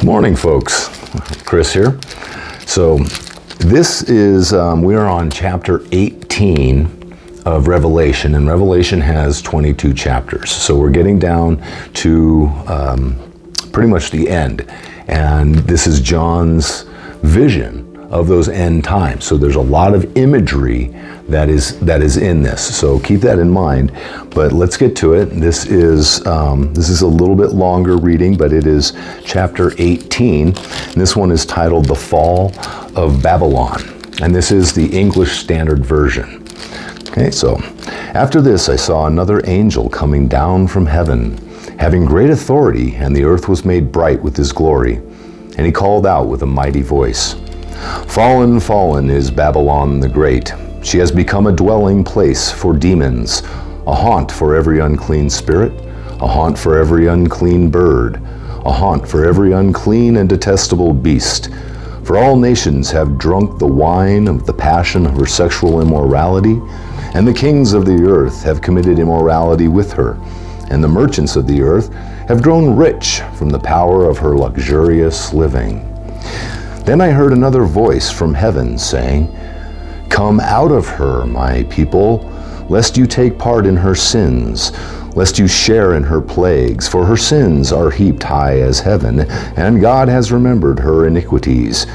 Morning, folks. Chris here. So this is, we are on chapter 18 of Revelation, and Revelation has 22 chapters. So we're getting down to pretty much the end. And this is John's vision of those end times. So there's a lot of imagery that is in this. So keep that in mind. But let's get to it. This is a little bit longer reading, but it is chapter 18. And this one is titled "The Fall of Babylon," and this is the English Standard Version. Okay, so after this I saw another angel coming down from heaven, having great authority, and the earth was made bright with his glory. And he called out with a mighty voice, "Fallen, fallen is Babylon the Great. She has become a dwelling place for demons, a haunt for every unclean spirit, a haunt for every unclean bird, a haunt for every unclean and detestable beast. For all nations have drunk the wine of the passion of her sexual immorality, and the kings of the earth have committed immorality with her, and the merchants of the earth have grown rich from the power of her luxurious living." Then I heard another voice from heaven saying, "Come out of her, my people, lest you take part in her sins, lest you share in her plagues, for her sins are heaped high as heaven, and God has remembered her iniquities.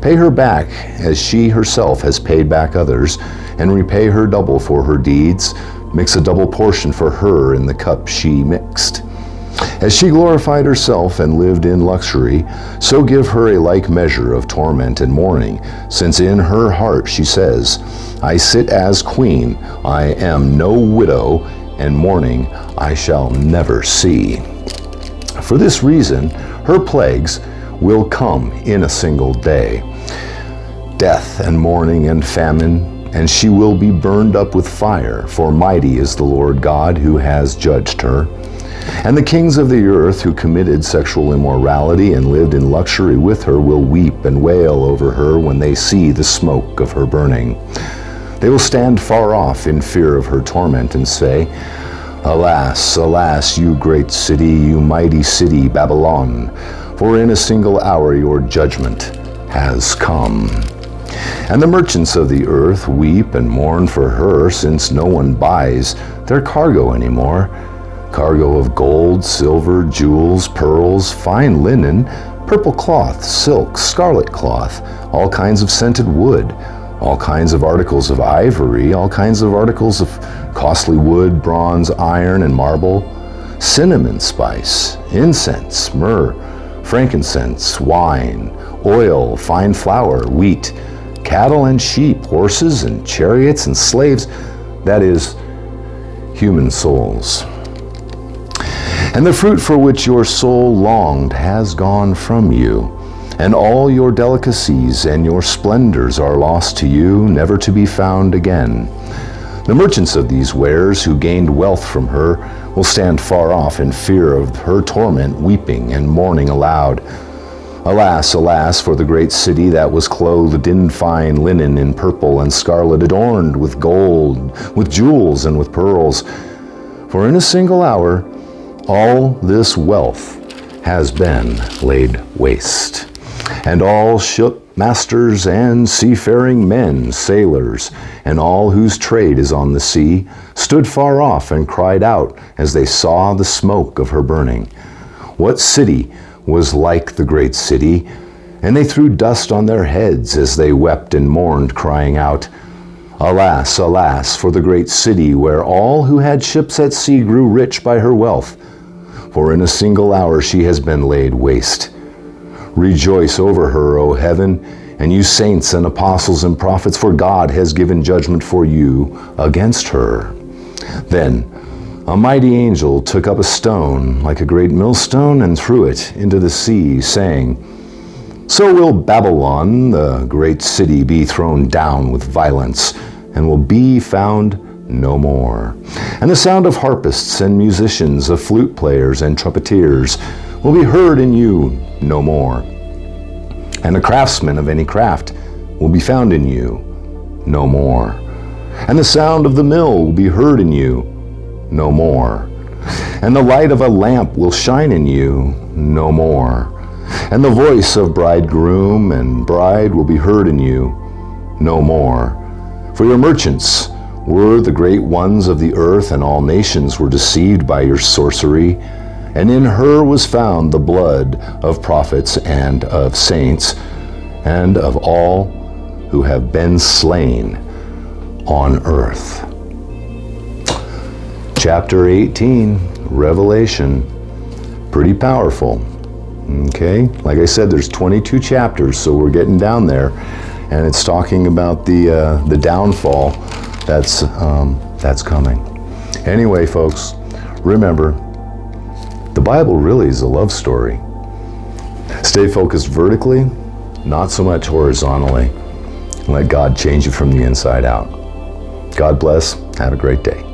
Pay her back as she herself has paid back others, and repay her double for her deeds. Mix a double portion for her in the cup she mixed. As she glorified herself and lived in luxury, so give her a like measure of torment and mourning, since in her heart she says, I sit as queen, I am no widow, and mourning I shall never see. For this reason, her plagues will come in a single day, death and mourning and famine, and she will be burned up with fire, for mighty is the Lord God who has judged her. And the kings of the earth who committed sexual immorality and lived in luxury with her will weep and wail over her when they see the smoke of her burning. They will stand far off in fear of her torment and say, Alas, alas, you great city, you mighty city, Babylon, for in a single hour your judgment has come. And the merchants of the earth weep and mourn for her, since no one buys their cargo anymore. Cargo of gold, silver, jewels, pearls, fine linen, purple cloth, silk, scarlet cloth, all kinds of scented wood, all kinds of articles of ivory, all kinds of articles of costly wood, bronze, iron, and marble, cinnamon spice, incense, myrrh, frankincense, wine, oil, fine flour, wheat, cattle and sheep, horses and chariots and slaves, that is, human souls. And the fruit for which your soul longed has gone from you, and all your delicacies and your splendors are lost to you, never to be found again. The merchants of these wares who gained wealth from her will stand far off in fear of her torment, weeping and mourning aloud. Alas, alas, for the great city that was clothed in fine linen, in purple and scarlet, adorned with gold, with jewels, and with pearls. For in a single hour all this wealth has been laid waste. And all shipmasters and seafaring men, sailors, and all whose trade is on the sea, stood far off and cried out as they saw the smoke of her burning. What city was like the great city? And they threw dust on their heads as they wept and mourned, crying out, Alas, alas, for the great city where all who had ships at sea grew rich by her wealth. For in a single hour she has been laid waste. Rejoice over her, O heaven, and you saints and apostles and prophets, for God has given judgment for you against her. Then a mighty angel took up a stone like a great millstone and threw it into the sea, saying, So will Babylon, the great city, be thrown down with violence, and will be found no more. And the sound of harpists and musicians, of flute players and trumpeters will be heard in you no more. And the craftsmen of any craft will be found in you no more. And the sound of the mill will be heard in you no more. And the light of a lamp will shine in you no more. And the voice of bridegroom and bride will be heard in you no more. For your merchants were the great ones of the earth, and all nations were deceived by your sorcery. And in her was found the blood of prophets and of saints, and of all who have been slain on earth. Chapter 18, Revelation, pretty powerful. Okay, like I said, there's 22 chapters, so we're getting down there, and it's talking about the downfall that's coming. Anyway, folks, remember, the Bible really is a love story. Stay focused vertically, not so much horizontally. Let God change you from the inside out. God bless. Have a great day.